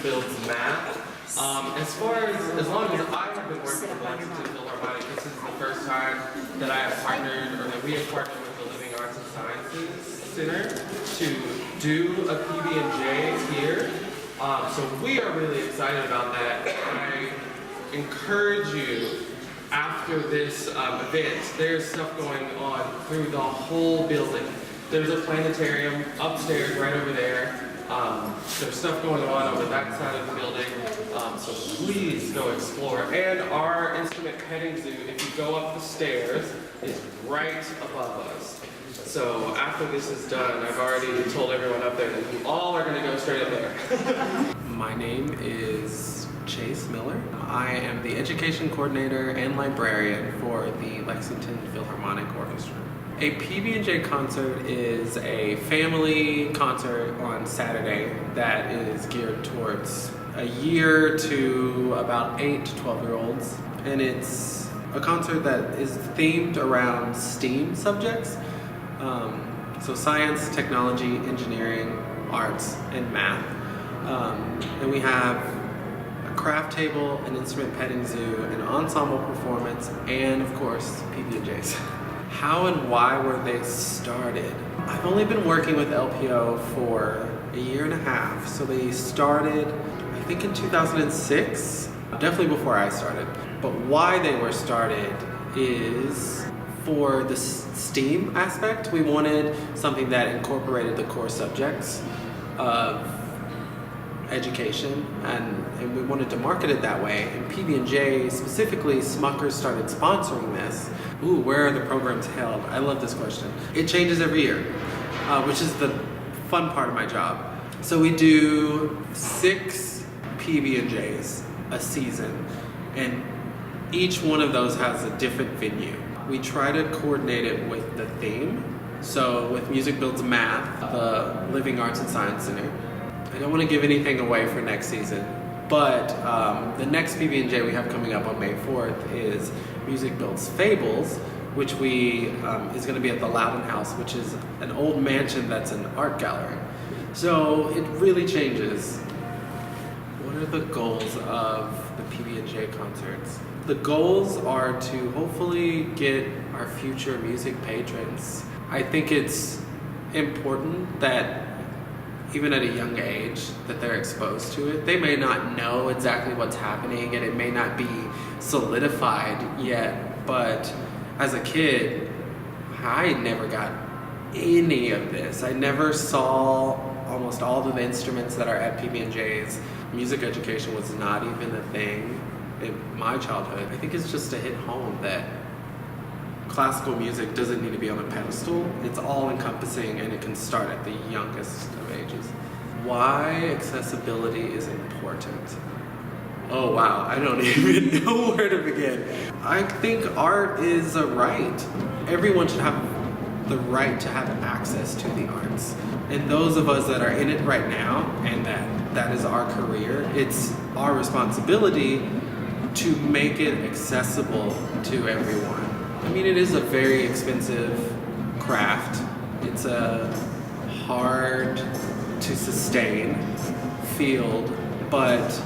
builds math. As long as I have been working with the Lexington Philharmonic, this is the first time that I have partnered, or that we have partnered with the Living Arts and Sciences Center to do a PB&J here. So we are really excited about that. I encourage you, after this event, there's stuff going on through the whole building. There's a planetarium upstairs right over there. There's stuff going on over that side of the building, so please go explore. And our instrument petting zoo, if you go up the stairs, is right above us. So after this is done, I've already told everyone up there that you all are going to go straight up there. My name is Chase Miller. I am the education coordinator and librarian for the Lexington Philharmonic Orchestra. A PB&J concert is a family concert on Saturday that is geared towards a year to about 8 to 12-year-olds. And it's a concert that is themed around STEAM subjects. So science, technology, engineering, arts, and math. And we have a craft table, an instrument petting zoo, an ensemble performance, and of course, PB&Js. How and why were they started? I've only been working with LPO for a year and a half. So they started, I think in 2006, definitely before I started. But why they were started is for the STEAM aspect. We wanted something that incorporated the core subjects of education, and we wanted to market it that way. And PB&J, specifically Smuckers, started sponsoring this. Ooh, where are the programs held? I love this question. It changes every year, which is the fun part of my job. So we do 6 PB&Js a season, and each one of those has a different venue. We try to coordinate it with the theme. So with Music Builds Math, the Living Arts and Science Center. I don't want to give anything away for next season, but the next PB&J we have coming up on May 4th is Music Builds Fables, which is going to be at the Loudon House, which is an old mansion that's an art gallery. So it really changes. What are the goals of the PB&J concerts? The goals are to hopefully get our future music patrons. I think it's important that even at a young age that they're exposed to it. They may not know exactly what's happening and it may not be solidified yet, but as a kid, I never got any of this. I never saw almost all of the instruments that are at PB&J's. Music education was not even a thing in my childhood. I think it's just to hit home that classical music doesn't need to be on a pedestal. It's all encompassing and it can start at the youngest of ages. Why accessibility is important? Oh wow, I don't even know where to begin. I think art is a right. Everyone should have the right to have access to the arts. And those of us that are in it right now, and that is our career, it's our responsibility to make it accessible to everyone. I mean, it is a very expensive craft. It's a hard to sustain field, but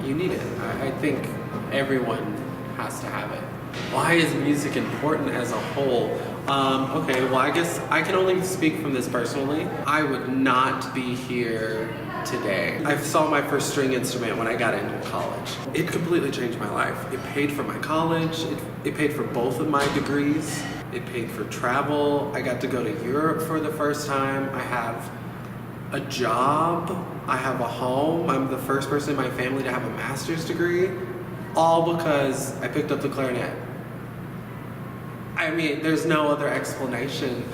you need it. I think everyone has to have it. Why is music important as a whole? Okay, well, I guess I can only speak from this personally. I would not be here today. I saw my first string instrument when I got into college. It completely changed my life. It paid for my college. It paid for both of my degrees. It paid for travel. I got to go to Europe for the first time. I have a job. I have a home. I'm the first person in my family to have a master's degree. All because I picked up the clarinet. I mean, there's no other explanation.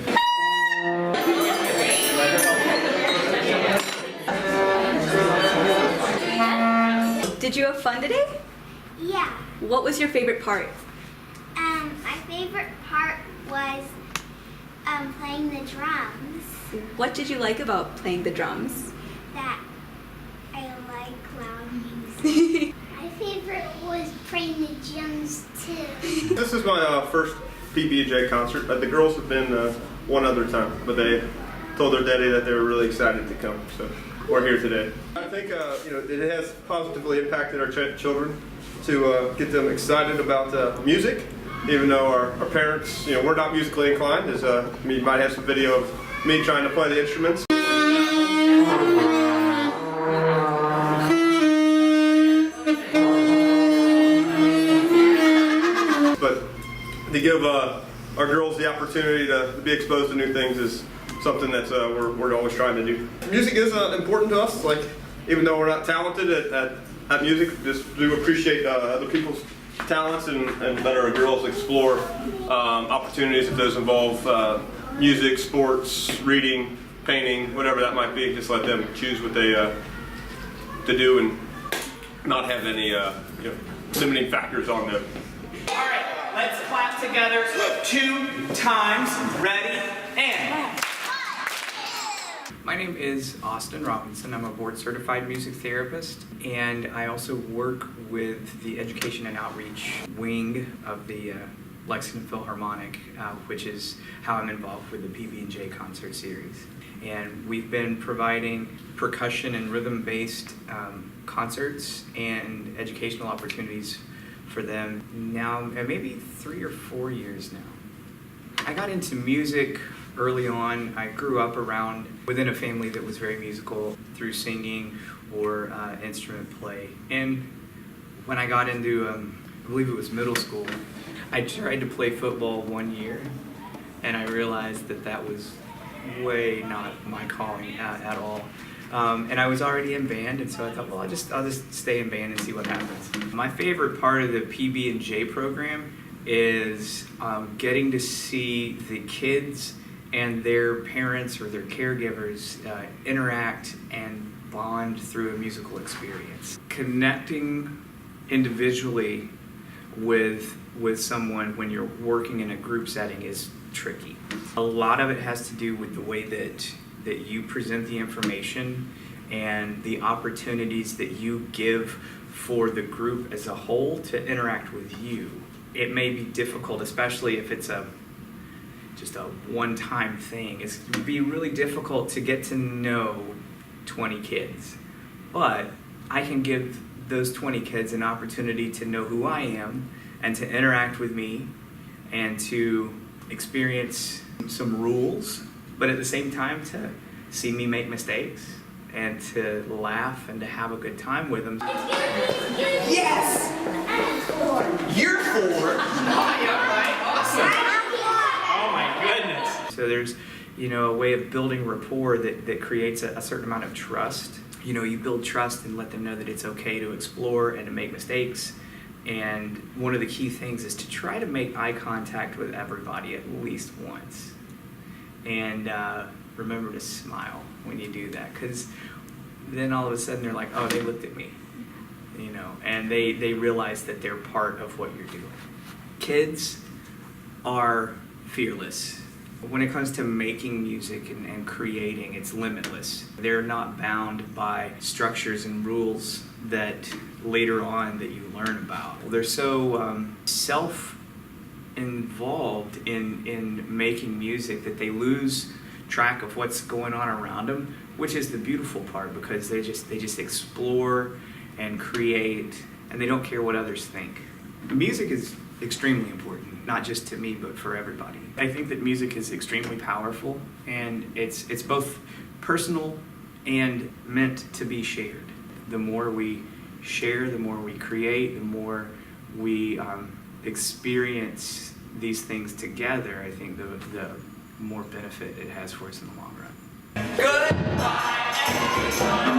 Did you have fun today? Yeah. What was your favorite part? My favorite part was playing the drums. What did you like about playing the drums? That I like loud music. My favorite was playing the drums too. This is my first PB&J concert. The girls have been one other time, but they told their daddy that they were really excited to come. So we're here today. I think it has positively impacted our children to get them excited about music, even though our parents, we're not musically inclined. As you might have some video of me trying to play the instruments. But to give our girls the opportunity to be exposed to new things is something that we're always trying to do. Music is important to us. Like, even though we're not talented at music, just do appreciate other people's talents and let our girls explore opportunities if those involve music, sports, reading, painting, whatever that might be. Just let them choose what they to do and not have any limiting factors on them. All right, let's clap together 2 times. Ready, and. My name is Austin Robinson. I'm a board-certified music therapist, and I also work with the Education and Outreach wing of the Lexington Philharmonic, which is how I'm involved with the PB&J concert series. And we've been providing percussion and rhythm-based concerts and educational opportunities for them now, maybe 3 or 4 years now. I got into music early on. I grew up within a family that was very musical through singing or instrument play. And when I got into, I believe it was middle school, I tried to play football 1 year, and I realized that was way not my calling at all. And I was already in band, and so I thought, well, I'll just stay in band and see what happens. My favorite part of the PB&J program is getting to see the kids and their parents or their caregivers interact and bond through a musical experience. Connecting individually with someone when you're working in a group setting is tricky. A lot of it has to do with the way that you present the information and the opportunities that you give for the group as a whole to interact with you. It may be difficult, especially if it's just a one-time thing. It would be really difficult to get to know 20 kids. But I can give those 20 kids an opportunity to know who I am and to interact with me and to experience some rules, but at the same time to see me make mistakes and to laugh and to have a good time with them. Yes! You're 4. Oh, yeah, right. Awesome. Oh my goodness. So there's, a way of building rapport that creates a certain amount of trust. You build trust and let them know that it's okay to explore and to make mistakes. And one of the key things is to try to make eye contact with everybody at least once. And remember to smile when you do that, because then all of a sudden they're like, oh, they looked at me, and they realize that they're part of what you're doing. Kids are fearless. When it comes to making music and creating, it's limitless. They're not bound by structures and rules that later on that you learn about. They're so self-involved in making music that they lose track of what's going on around them, which is the beautiful part, because they just explore and create, and they don't care what others think. Music is extremely important, not just to me, but for everybody. I think that music is extremely powerful, and it's both personal and meant to be shared. The more we share, the more we create, the more we experience these things together, I think the more benefit it has for us in the long run. Goodbye,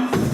everyone.